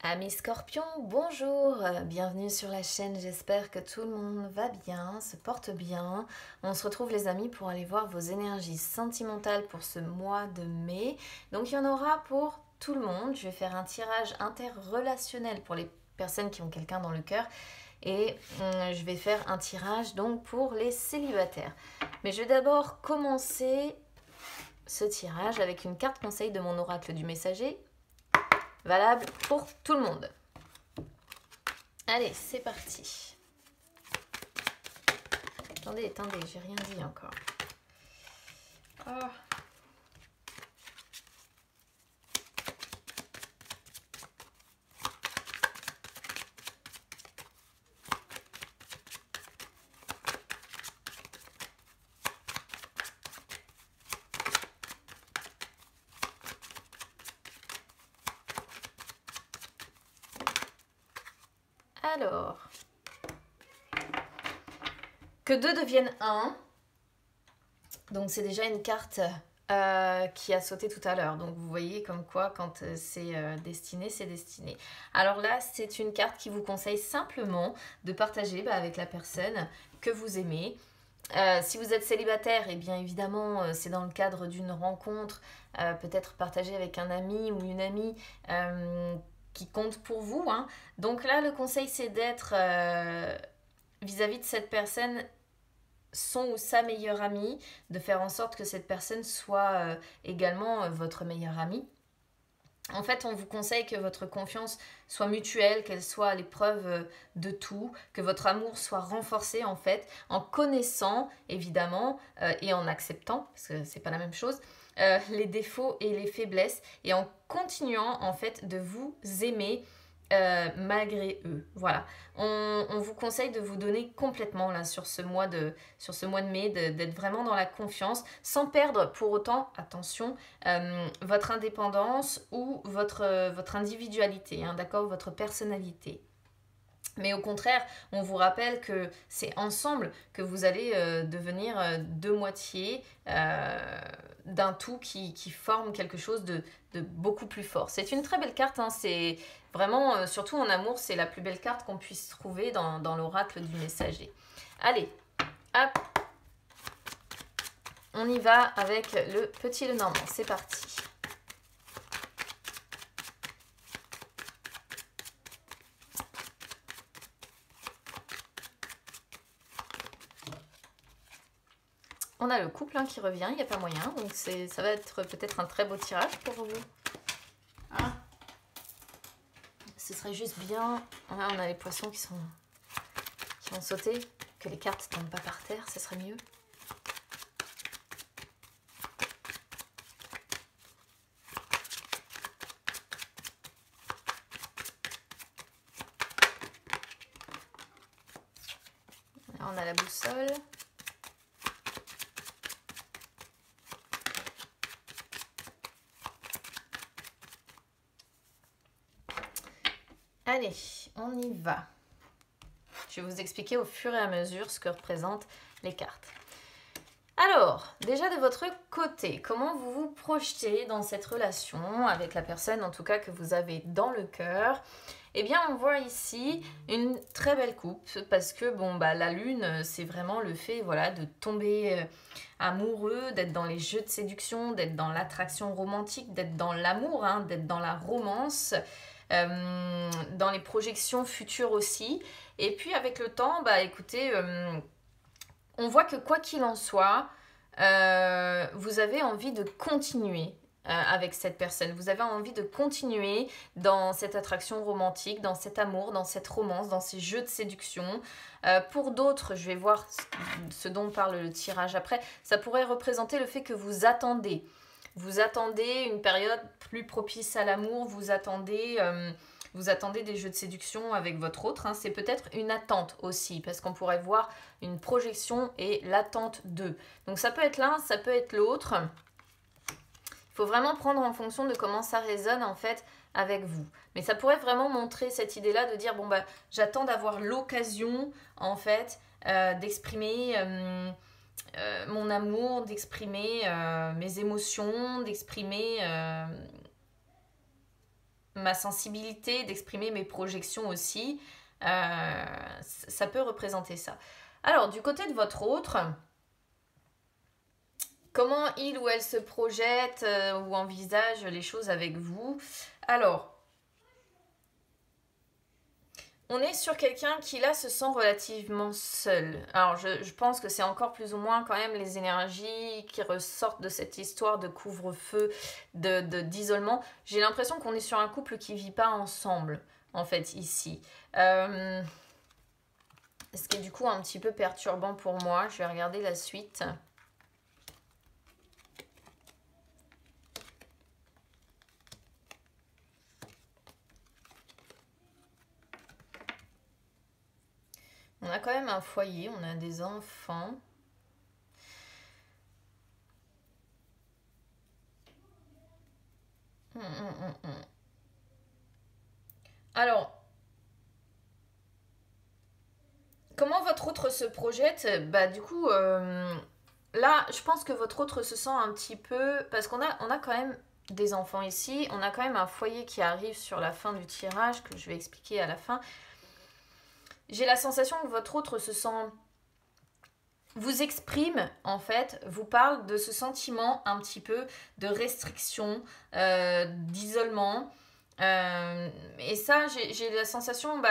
Amis Scorpions, bonjour, bienvenue sur la chaîne, j'espère que tout le monde va bien, se porte bien. On se retrouve les amis pour aller voir vos énergies sentimentales pour ce mois de mai. Donc il y en aura pour tout le monde, je vais faire un tirage interrelationnel pour les personnes qui ont quelqu'un dans le cœur. Et je vais faire un tirage donc pour les célibataires. Mais je vais d'abord commencer ce tirage avec une carte conseil de mon oracle du messager. Valable pour tout le monde. Allez, c'est parti. Attendez, j'ai rien dit encore. Oh. Alors, que 2 deviennent 1. Donc c'est déjà une carte qui a sauté tout à l'heure. Donc vous voyez comme quoi quand c'est destiné, c'est destiné. Alors là, c'est une carte qui vous conseille simplement de partager avec la personne que vous aimez. Si vous êtes célibataire, et bien évidemment, c'est dans le cadre d'une rencontre, peut-être partager avec un ami ou une amie qui compte pour vous. Hein. Donc là, le conseil, c'est d'être vis-à-vis de cette personne son ou sa meilleure amie, de faire en sorte que cette personne soit également votre meilleure amie. En fait, on vous conseille que votre confiance soit mutuelle, qu'elle soit à l'épreuve de tout, que votre amour soit renforcé en fait, en connaissant évidemment et en acceptant, parce que c'est pas la même chose, les défauts et les faiblesses, et en continuant en fait de vous aimer malgré eux. Voilà. On vous conseille de vous donner complètement là sur ce mois de mai, d'être vraiment dans la confiance, sans perdre pour autant, attention, votre indépendance ou votre individualité, hein, d'accord, votre personnalité. Mais au contraire, on vous rappelle que c'est ensemble que vous allez devenir deux moitiés d'un tout qui forme quelque chose de beaucoup plus fort. C'est une très belle carte, hein, c'est vraiment, surtout en amour, c'est la plus belle carte qu'on puisse trouver dans l'oracle du messager. Allez, hop, on y va avec le petit Lenormand, c'est parti. On a le couple qui revient, il n'y a pas moyen, donc ça va être peut-être un très beau tirage pour vous. Ah. Ce serait juste bien, on a les poissons qui vont sauter, que les cartes ne tombent pas par terre, ce serait mieux. Alors, on a la boussole. Allez, on y va. Je vais vous expliquer au fur et à mesure ce que représentent les cartes. Alors, déjà de votre côté, comment vous vous projetez dans cette relation avec la personne, en tout cas que vous avez dans le cœur? Eh bien, on voit ici une très belle coupe parce que bon, la lune, c'est vraiment le fait voilà, de tomber amoureux, d'être dans les jeux de séduction, d'être dans l'attraction romantique, d'être dans l'amour, hein, d'être dans la romance. Dans les projections futures aussi. Et puis avec le temps, écoutez, on voit que quoi qu'il en soit, vous avez envie de continuer avec cette personne. Vous avez envie de continuer dans cette attraction romantique, dans cet amour, dans cette romance, dans ces jeux de séduction. Pour d'autres, je vais voir ce dont parle le tirage après, ça pourrait représenter le fait que vous attendez. Vous attendez une période plus propice à l'amour, vous attendez des jeux de séduction avec votre autre. Hein. C'est peut-être une attente aussi, parce qu'on pourrait voir une projection et l'attente d'eux. Donc ça peut être l'un, ça peut être l'autre. Il faut vraiment prendre en fonction de comment ça résonne en fait avec vous. Mais ça pourrait vraiment montrer cette idée-là de dire, j'attends d'avoir l'occasion en fait d'exprimer... mon amour, d'exprimer mes émotions, d'exprimer ma sensibilité, d'exprimer mes projections aussi. Ça peut représenter ça. Alors, du côté de votre autre, comment il ou elle se projette ou envisage les choses avec vous? Alors, on est sur quelqu'un qui là se sent relativement seul. Alors je pense que c'est encore plus ou moins quand même les énergies qui ressortent de cette histoire de couvre-feu, d'isolement. J'ai l'impression qu'on est sur un couple qui ne vit pas ensemble, en fait, ici. Ce qui est du coup un petit peu perturbant pour moi. Je vais regarder la suite. On a quand même un foyer, on a des enfants. Alors, comment votre autre se projette? Bah du coup, là, je pense que votre autre se sent un petit peu... Parce qu'on a quand même des enfants ici, on a quand même un foyer qui arrive sur la fin du tirage, que je vais expliquer à la fin. J'ai la sensation que votre autre se sent... vous exprime, en fait, vous parle de ce sentiment un petit peu de restriction, d'isolement. Et ça, j'ai la sensation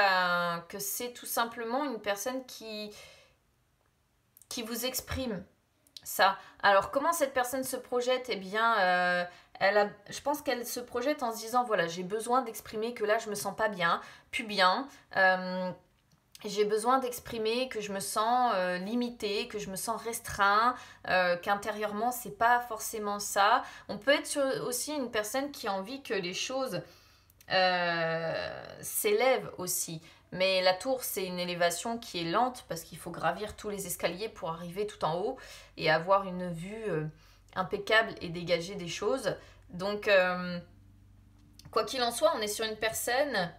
que c'est tout simplement une personne qui vous exprime ça. Alors, comment cette personne se projette? Eh bien, je pense qu'elle se projette en se disant, voilà, j'ai besoin d'exprimer que là, je me sens pas bien, plus bien. J'ai besoin d'exprimer que je me sens limitée, que je me sens restreint, qu'intérieurement, c'est pas forcément ça. On peut être aussi une personne qui a envie que les choses s'élèvent aussi. Mais la tour, c'est une élévation qui est lente parce qu'il faut gravir tous les escaliers pour arriver tout en haut et avoir une vue impeccable et dégager des choses. Donc, quoi qu'il en soit, on est sur une personne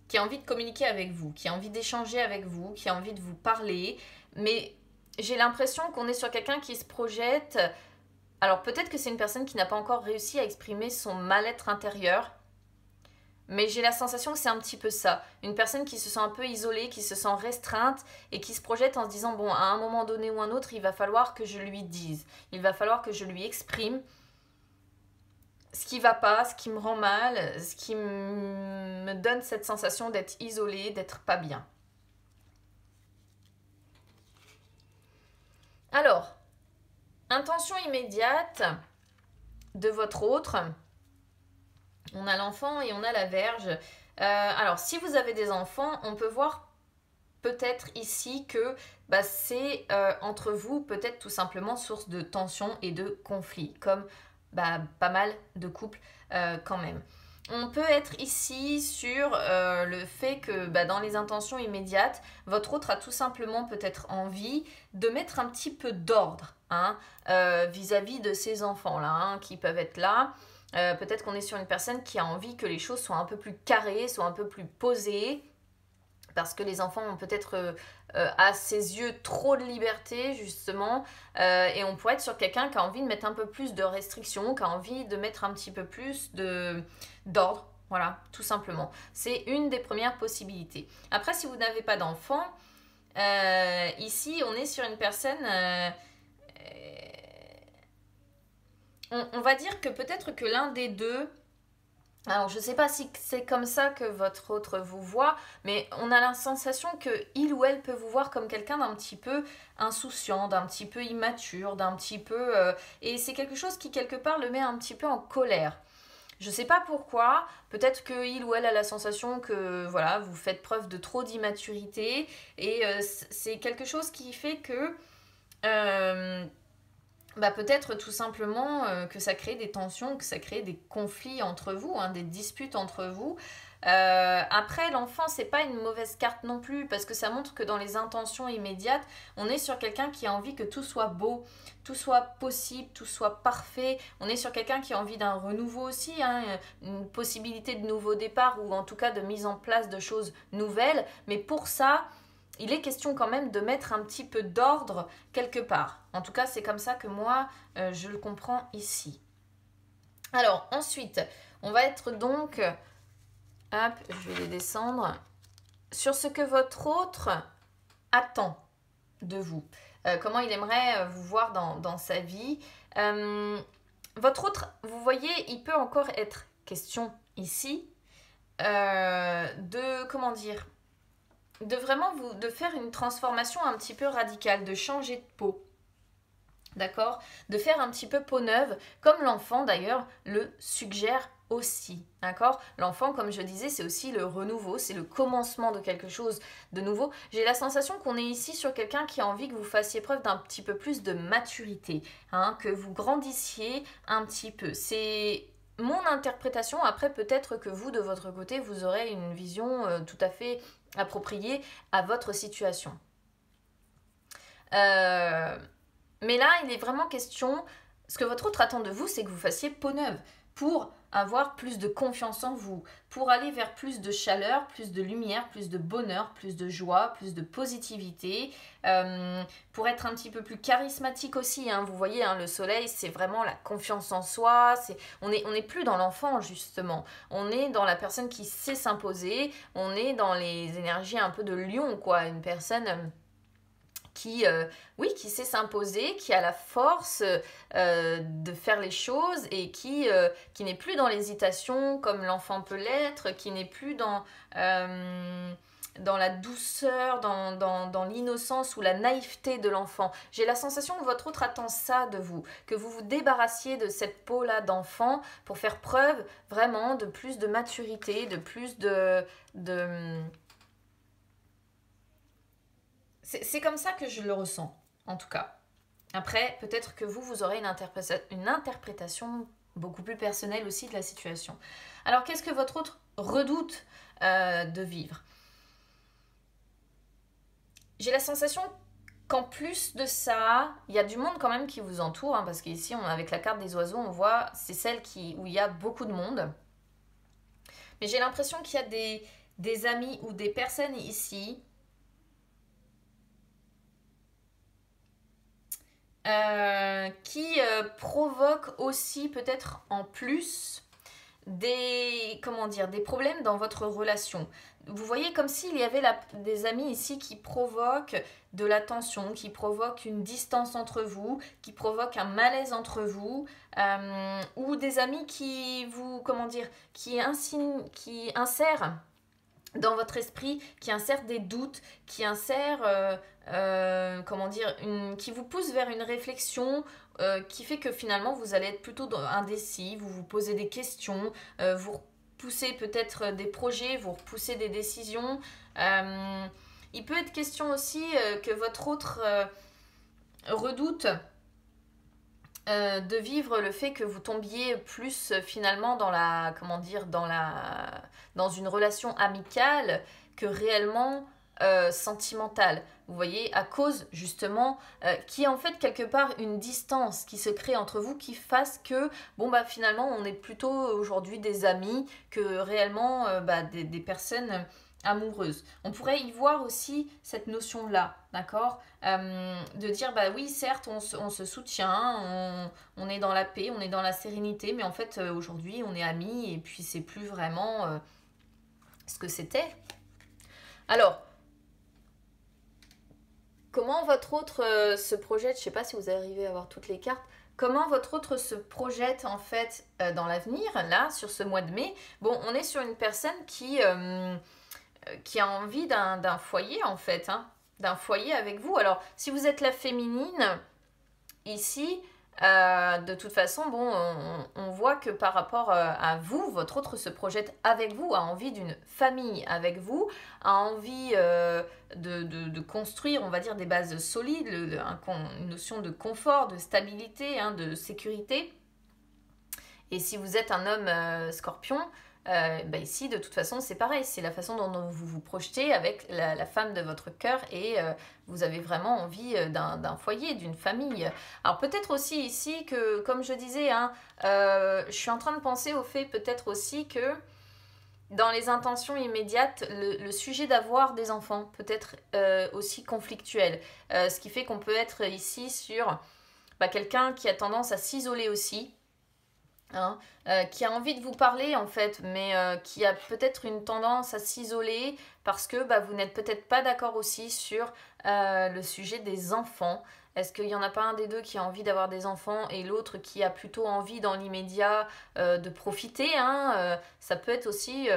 qui a envie de communiquer avec vous, qui a envie d'échanger avec vous, qui a envie de vous parler. Mais j'ai l'impression qu'on est sur quelqu'un qui se projette. Alors peut-être que c'est une personne qui n'a pas encore réussi à exprimer son mal-être intérieur. Mais j'ai la sensation que c'est un petit peu ça. Une personne qui se sent un peu isolée, qui se sent restreinte et qui se projette en se disant, bon, à un moment donné ou un autre, il va falloir que je lui dise. Il va falloir que je lui exprime ce qui va pas, ce qui me rend mal, ce qui me donne cette sensation d'être isolée, d'être pas bien. Alors, intention immédiate de votre autre. On a l'enfant et on a la Vierge. Alors, si vous avez des enfants, on peut voir peut-être ici que c'est entre vous peut-être tout simplement source de tension et de conflit, comme pas mal de couples quand même. On peut être ici sur le fait que dans les intentions immédiates, votre autre a tout simplement peut-être envie de mettre un petit peu d'ordre vis-à-vis de ses enfants-là, qui peuvent être là. Peut-être qu'on est sur une personne qui a envie que les choses soient un peu plus carrées, soient un peu plus posées, parce que les enfants ont peut-être à ses yeux trop de liberté justement, et on pourrait être sur quelqu'un qui a envie de mettre un peu plus de restrictions, qui a envie de mettre un petit peu plus d'ordre, voilà, tout simplement. C'est une des premières possibilités. Après, si vous n'avez pas d'enfant, ici on est sur une personne... on va dire que peut-être que l'un des deux, alors je ne sais pas si c'est comme ça que votre autre vous voit, mais on a la sensation que il ou elle peut vous voir comme quelqu'un d'un petit peu insouciant, d'un petit peu immature, d'un petit peu... et c'est quelque chose qui quelque part le met un petit peu en colère. Je ne sais pas pourquoi, peut-être que il ou elle a la sensation que voilà, vous faites preuve de trop d'immaturité, et c'est quelque chose qui fait que... peut-être tout simplement que ça crée des tensions, que ça crée des conflits entre vous, des disputes entre vous. Après, l'enfant, c'est pas une mauvaise carte non plus, parce que ça montre que dans les intentions immédiates, on est sur quelqu'un qui a envie que tout soit beau, tout soit possible, tout soit parfait. On est sur quelqu'un qui a envie d'un renouveau aussi, une possibilité de nouveau départ, ou en tout cas de mise en place de choses nouvelles. Mais pour ça... il est question quand même de mettre un petit peu d'ordre quelque part. En tout cas, c'est comme ça que moi, je le comprends ici. Alors, ensuite, On va être donc, hop, je vais les descendre, sur ce que votre autre attend de vous. Comment il aimerait vous voir dans sa vie. Votre autre, vous voyez, il peut encore être question ici de, comment dire, de vraiment de faire une transformation un petit peu radicale, de changer de peau. D'accord? De faire un petit peu peau neuve, comme l'enfant d'ailleurs le suggère aussi. D'accord? L'enfant, comme je disais, c'est aussi le renouveau, c'est le commencement de quelque chose de nouveau. J'ai la sensation qu'on est ici sur quelqu'un qui a envie que vous fassiez preuve d'un petit peu plus de maturité, hein, que vous grandissiez un petit peu. C'est mon interprétation. Après, peut-être que vous, de votre côté, vous aurez une vision tout à fait appropriée à votre situation. Mais là, il est vraiment question, ce que votre autre attend de vous, c'est que vous fassiez peau neuve pour avoir plus de confiance en vous, pour aller vers plus de chaleur, plus de lumière, plus de bonheur, plus de joie, plus de positivité, pour être un petit peu plus charismatique aussi. Hein. Vous voyez, hein, le soleil, c'est vraiment la confiance en soi. On n'est plus dans l'enfant, justement. On est dans la personne qui sait s'imposer. On est dans les énergies un peu de lion, quoi. Une personne qui sait s'imposer, qui a la force de faire les choses et qui n'est plus dans l'hésitation comme l'enfant peut l'être, qui n'est plus dans la douceur, dans l'innocence ou la naïveté de l'enfant. J'ai la sensation que votre autre attend ça de vous, que vous vous débarrassiez de cette peau-là d'enfant pour faire preuve vraiment de plus de maturité, de plus de C'est comme ça que je le ressens, en tout cas. Après, peut-être que vous aurez une interprétation beaucoup plus personnelle aussi de la situation. Alors, qu'est-ce que votre autre redoute de vivre? J'ai la sensation qu'en plus de ça, il y a du monde quand même qui vous entoure, hein, parce qu'ici, avec la carte des oiseaux, on voit, c'est celle où il y a beaucoup de monde. Mais j'ai l'impression qu'il y a des amis ou des personnes ici qui provoque aussi peut-être en plus des problèmes dans votre relation. Vous voyez comme s'il y avait des amis ici qui provoquent de la tension, qui provoquent une distance entre vous, qui provoquent un malaise entre vous, ou des amis qui insèrent dans votre esprit, qui insère des doutes, qui insère, qui vous pousse vers une réflexion qui fait que finalement vous allez être plutôt indécis, vous vous posez des questions, vous repoussez peut-être des projets, vous repoussez des décisions. Il peut être question aussi que votre autre redoute de vivre le fait que vous tombiez plus finalement dans une relation amicale que réellement sentimentale. Vous voyez, à cause justement qui est en fait quelque part une distance qui se crée entre vous qui fasse que finalement on est plutôt aujourd'hui des amis que réellement des personnes amoureuse. On pourrait y voir aussi cette notion-là, d'accord, de dire, oui, certes, on se soutient, on est dans la paix, on est dans la sérénité, mais en fait, aujourd'hui, on est amis, et puis c'est plus vraiment ce que c'était. Alors, comment votre autre se projette, je ne sais pas si vous arrivez à voir toutes les cartes, comment votre autre se projette en fait dans l'avenir, là, sur ce mois de mai. Bon, on est sur une personne qui a envie d'un foyer en fait, hein, d'un foyer avec vous. Alors, si vous êtes la féminine, ici, de toute façon, on voit que par rapport à vous, votre autre se projette avec vous, a envie d'une famille avec vous, a envie de construire, on va dire, des bases solides, une notion de confort, de stabilité, hein, de sécurité. Et si vous êtes un homme scorpion, ici, de toute façon, c'est pareil. C'est la façon dont vous vous projetez avec la femme de votre cœur et vous avez vraiment envie d'un foyer, d'une famille. Alors peut-être aussi ici que, comme je disais, hein, je suis en train de penser au fait peut-être aussi que dans les intentions immédiates, le sujet d'avoir des enfants peut être aussi conflictuel. Ce qui fait qu'on peut être ici sur quelqu'un qui a tendance à s'isoler aussi. hein, qui a envie de vous parler en fait, mais qui a peut-être une tendance à s'isoler parce que bah, vous n'êtes peut-être pas d'accord aussi sur le sujet des enfants. Est-ce qu'il n'y en a pas un des deux qui a envie d'avoir des enfants et l'autre qui a plutôt envie dans l'immédiat de profiter, hein, ça peut être aussi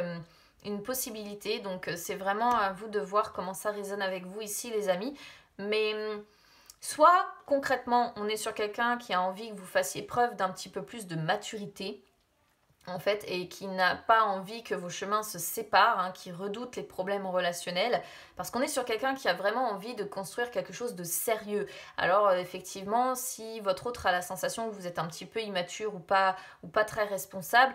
une possibilité. Donc c'est vraiment à vous de voir comment ça résonne avec vous ici les amis. Mais soit concrètement on est sur quelqu'un qui a envie que vous fassiez preuve d'un petit peu plus de maturité en fait, et qui n'a pas envie que vos chemins se séparent, hein, qui redoute les problèmes relationnels, parce qu'on est sur quelqu'un qui a vraiment envie de construire quelque chose de sérieux. Alors effectivement, si votre autre a la sensation que vous êtes un petit peu immature ou pas très responsable,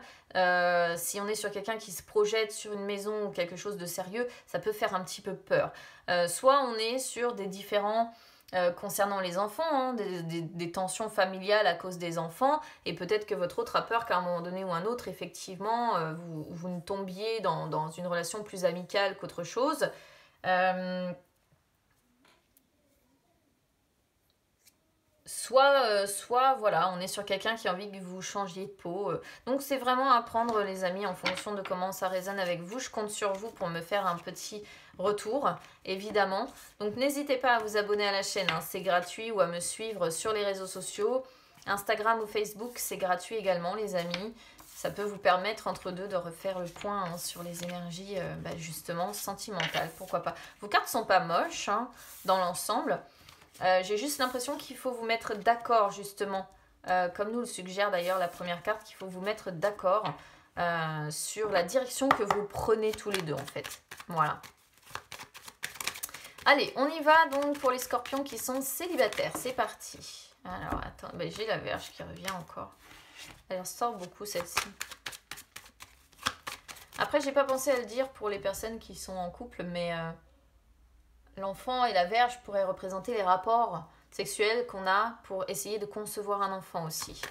si on est sur quelqu'un qui se projette sur une maison ou quelque chose de sérieux, ça peut faire un petit peu peur. Soit on est sur des différents concernant les enfants, hein, des tensions familiales à cause des enfants, et peut-être que votre autre a peur qu'à un moment donné ou un autre, effectivement, vous ne tombiez dans une relation plus amicale qu'autre chose. Soit voilà, on est sur quelqu'un qui a envie que vous changiez de peau. Donc c'est vraiment à prendre les amis en fonction de comment ça résonne avec vous. Je compte sur vous pour me faire un petit retour, évidemment. Donc n'hésitez pas à vous abonner à la chaîne, hein, c'est gratuit, ou à me suivre sur les réseaux sociaux. Instagram ou Facebook, c'est gratuit également les amis. Ça peut vous permettre entre deux de refaire le point, hein, sur les énergies justement sentimentales, pourquoi pas. Vos cartes sont pas moches, hein, dans l'ensemble. J'ai juste l'impression qu'il faut vous mettre d'accord justement, comme nous le suggère d'ailleurs la première carte, qu'il faut vous mettre d'accord sur la direction que vous prenez tous les deux en fait. Voilà. Allez, on y va donc pour les scorpions qui sont célibataires. C'est parti. Alors, attends, j'ai la Vierge qui revient encore. Elle ressort beaucoup celle-ci. Après, j'ai pas pensé à le dire pour les personnes qui sont en couple, mais l'enfant et la Vierge pourraient représenter les rapports sexuels qu'on a pour essayer de concevoir un enfant aussi.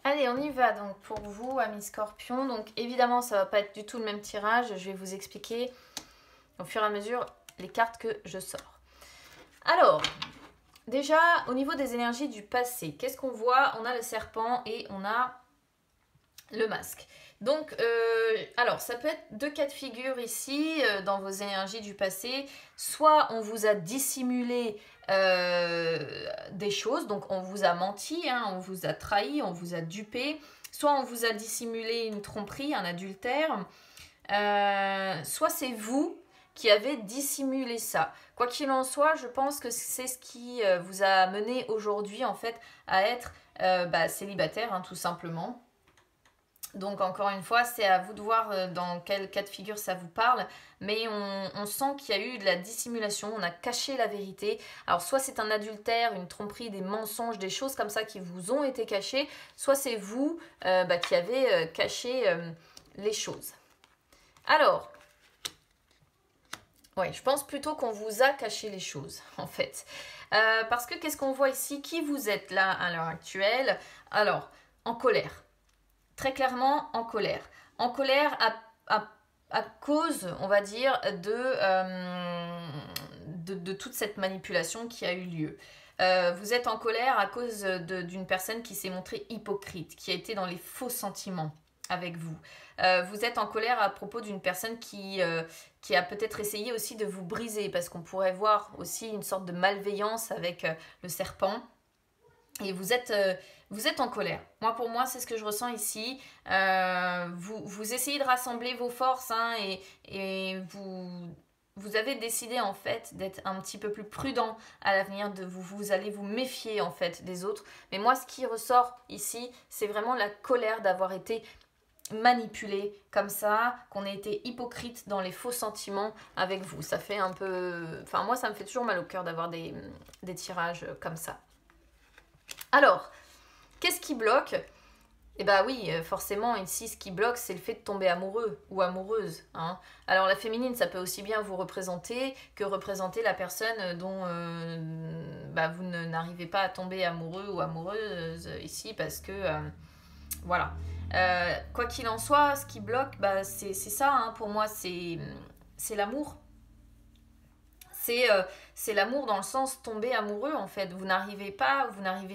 Allez, on y va donc pour vous, amis scorpions. Donc évidemment, ça va pas être du tout le même tirage. Je vais vous expliquer au fur et à mesure les cartes que je sors. Alors, déjà, au niveau des énergies du passé, qu'est-ce qu'on voit? On a le serpent et on a le masque. Donc, alors, ça peut être deux cas de figure ici, dans vos énergies du passé. Soit on vous a dissimulé des choses, donc on vous a menti, hein, on vous a trahi, on vous a dupé. Soit on vous a dissimulé une tromperie, un adultère. Soit c'est vous qui avez dissimulé ça. Quoi qu'il en soit, je pense que c'est ce qui vous a mené aujourd'hui en fait à être célibataire, hein, tout simplement. Donc encore une fois, c'est à vous de voir dans quel cas de figure ça vous parle, mais on sent qu'il y a eu de la dissimulation, on a caché la vérité. Alors soit c'est un adultère, une tromperie, des mensonges, des choses comme ça qui vous ont été cachées, soit c'est vous qui avez caché les choses. Alors, ouais, je pense plutôt qu'on vous a caché les choses, en fait. Parce que qu'est-ce qu'on voit ici? Qui vous êtes là à l'heure actuelle? Alors, en colère. Très clairement en colère. En colère à cause, on va dire, de toute cette manipulation qui a eu lieu. Vous êtes en colère à cause d'une personne qui s'est montrée hypocrite, qui a été dans les faux sentiments avec vous. Vous êtes en colère à propos d'une personne qui a peut-être essayé aussi de vous briser, parce qu'on pourrait voir aussi une sorte de malveillance avec le serpent. Et vous êtes en colère. Pour moi, c'est ce que je ressens ici. Vous essayez de rassembler vos forces, hein, et vous avez décidé en fait d'être un petit peu plus prudent à l'avenir. Vous allez vous méfier en fait des autres. Mais moi, ce qui ressort ici, c'est vraiment la colère d'avoir été manipulé comme ça, qu'on ait été hypocrite dans les faux sentiments avec vous. Ça fait un peu... Enfin, moi, ça me fait toujours mal au cœur d'avoir des tirages comme ça. Alors, qu'est-ce qui bloque? Et bah oui, forcément, ici, ce qui bloque, c'est le fait de tomber amoureux ou amoureuse, hein. Alors la féminine, ça peut aussi bien vous représenter que représenter la personne dont bah, vous n'arrivez pas à tomber amoureux ou amoureuse ici parce que voilà. Quoi qu'il en soit, ce qui bloque, bah, c'est ça, hein, pour moi, c'est l'amour. C'est l'amour dans le sens tomber amoureux en fait. Vous n'arrivez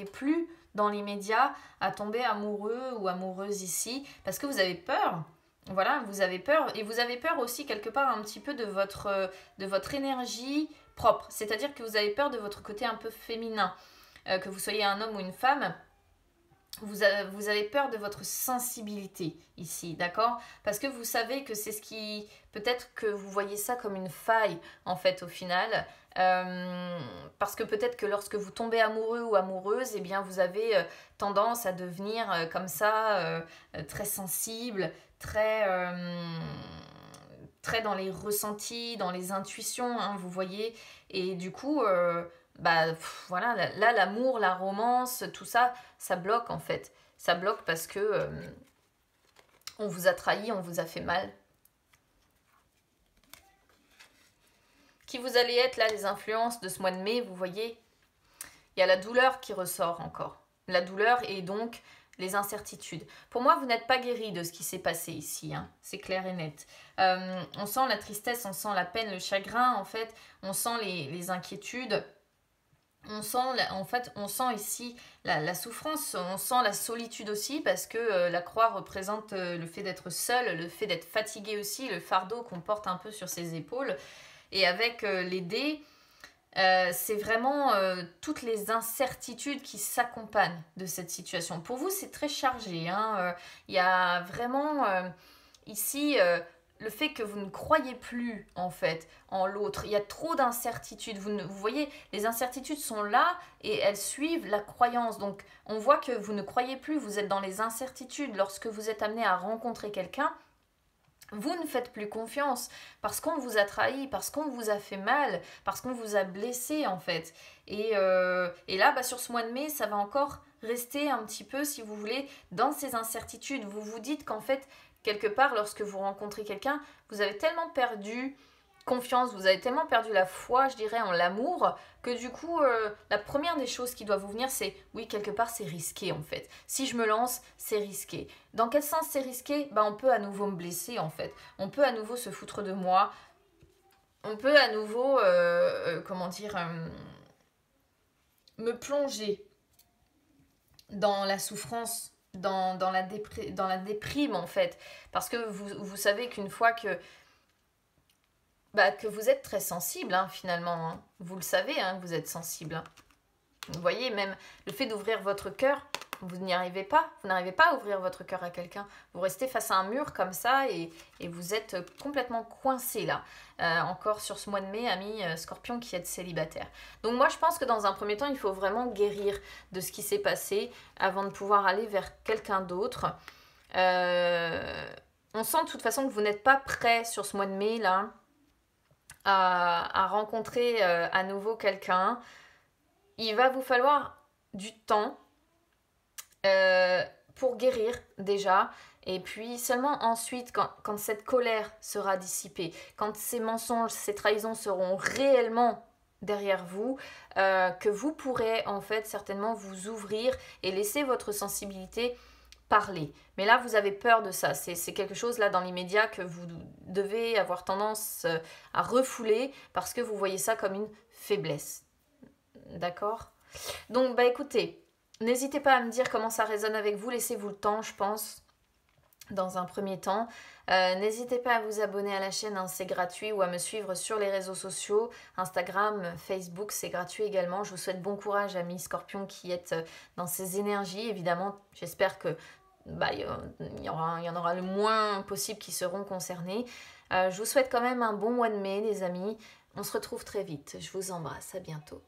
plus dans l'immédiat à tomber amoureux ou amoureuse ici parce que vous avez peur. Voilà, vous avez peur et vous avez peur aussi quelque part un petit peu de votre énergie propre. C'est-à-dire que vous avez peur de votre côté un peu féminin. Que vous soyez un homme ou une femme, vous avez peur de votre sensibilité ici, d'accord? Parce que vous savez que c'est ce qui... Peut-être que vous voyez ça comme une faille, en fait, au final. Parce que peut-être que lorsque vous tombez amoureux ou amoureuse, eh bien, vous avez tendance à devenir comme ça, très sensible, très dans les ressentis, dans les intuitions, hein, vous voyez. Et du coup... bah voilà, là l'amour, la romance, tout ça, ça bloque en fait. Ça bloque parce que on vous a trahi, on vous a fait mal. Qui vous allez être là, les influences de ce mois de mai, vous voyez, il y a la douleur qui ressort encore. La douleur et donc les incertitudes. Pour moi, vous n'êtes pas guéri de ce qui s'est passé ici, hein. C'est clair et net. On sent la tristesse, on sent la peine, le chagrin, en fait, on sent les inquiétudes. On sent ici la souffrance, on sent la solitude aussi parce que la croix représente le fait d'être seul, le fait d'être fatigué aussi, le fardeau qu'on porte un peu sur ses épaules. Et avec les dés, c'est vraiment toutes les incertitudes qui s'accompagnent de cette situation. Pour vous, c'est très chargé, hein. Il y a vraiment ici le fait que vous ne croyez plus en fait en l'autre. Il y a trop d'incertitudes. Vous voyez, les incertitudes sont là et elles suivent la croyance. Donc on voit que vous ne croyez plus, vous êtes dans les incertitudes. Lorsque vous êtes amené à rencontrer quelqu'un, vous ne faites plus confiance parce qu'on vous a trahi, parce qu'on vous a fait mal, parce qu'on vous a blessé en fait. Et là, bah, sur ce mois de mai, ça va encore rester un petit peu, si vous voulez, dans ces incertitudes. Vous vous dites qu'en fait, quelque part, lorsque vous rencontrez quelqu'un, vous avez tellement perdu confiance, vous avez tellement perdu la foi, je dirais, en l'amour, que du coup, la première des choses qui doit vous venir, c'est, oui, quelque part, c'est risqué, en fait. Si je me lance, c'est risqué. Dans quel sens c'est risqué? Bah, on peut à nouveau me blesser, en fait. On peut à nouveau se foutre de moi. On peut à nouveau, me plonger dans la souffrance, dans la déprime, en fait. Parce que vous savez qu'une fois que vous êtes très sensible, hein, finalement. Hein. Vous le savez, hein, que vous êtes sensible. Hein. Vous voyez, même le fait d'ouvrir votre cœur, vous n'y arrivez pas. Vous n'arrivez pas à ouvrir votre cœur à quelqu'un. Vous restez face à un mur comme ça et vous êtes complètement coincé là. Encore sur ce mois de mai, amis Scorpion qui êtes célibataire. Donc moi, je pense que dans un premier temps, il faut vraiment guérir de ce qui s'est passé avant de pouvoir aller vers quelqu'un d'autre. On sent de toute façon que vous n'êtes pas prêt sur ce mois de mai là à rencontrer à nouveau quelqu'un. Il va vous falloir du temps pour guérir déjà. Et puis seulement ensuite, quand cette colère sera dissipée, quand ces mensonges, ces trahisons seront réellement derrière vous, que vous pourrez en fait certainement vous ouvrir et laisser votre sensibilité parler. Mais là, vous avez peur de ça. C'est quelque chose là dans l'immédiat que vous devez avoir tendance à refouler parce que vous voyez ça comme une faiblesse. D'accord? Donc, bah écoutez, n'hésitez pas à me dire comment ça résonne avec vous. Laissez-vous le temps, je pense, dans un premier temps. N'hésitez pas à vous abonner à la chaîne, hein, c'est gratuit, ou à me suivre sur les réseaux sociaux, Instagram, Facebook, c'est gratuit également. Je vous souhaite bon courage, amis Scorpions qui êtes dans ces énergies. Évidemment, j'espère que il y en aura le moins possible qui seront concernés. Je vous souhaite quand même un bon mois de mai, les amis. On se retrouve très vite. Je vous embrasse. À bientôt.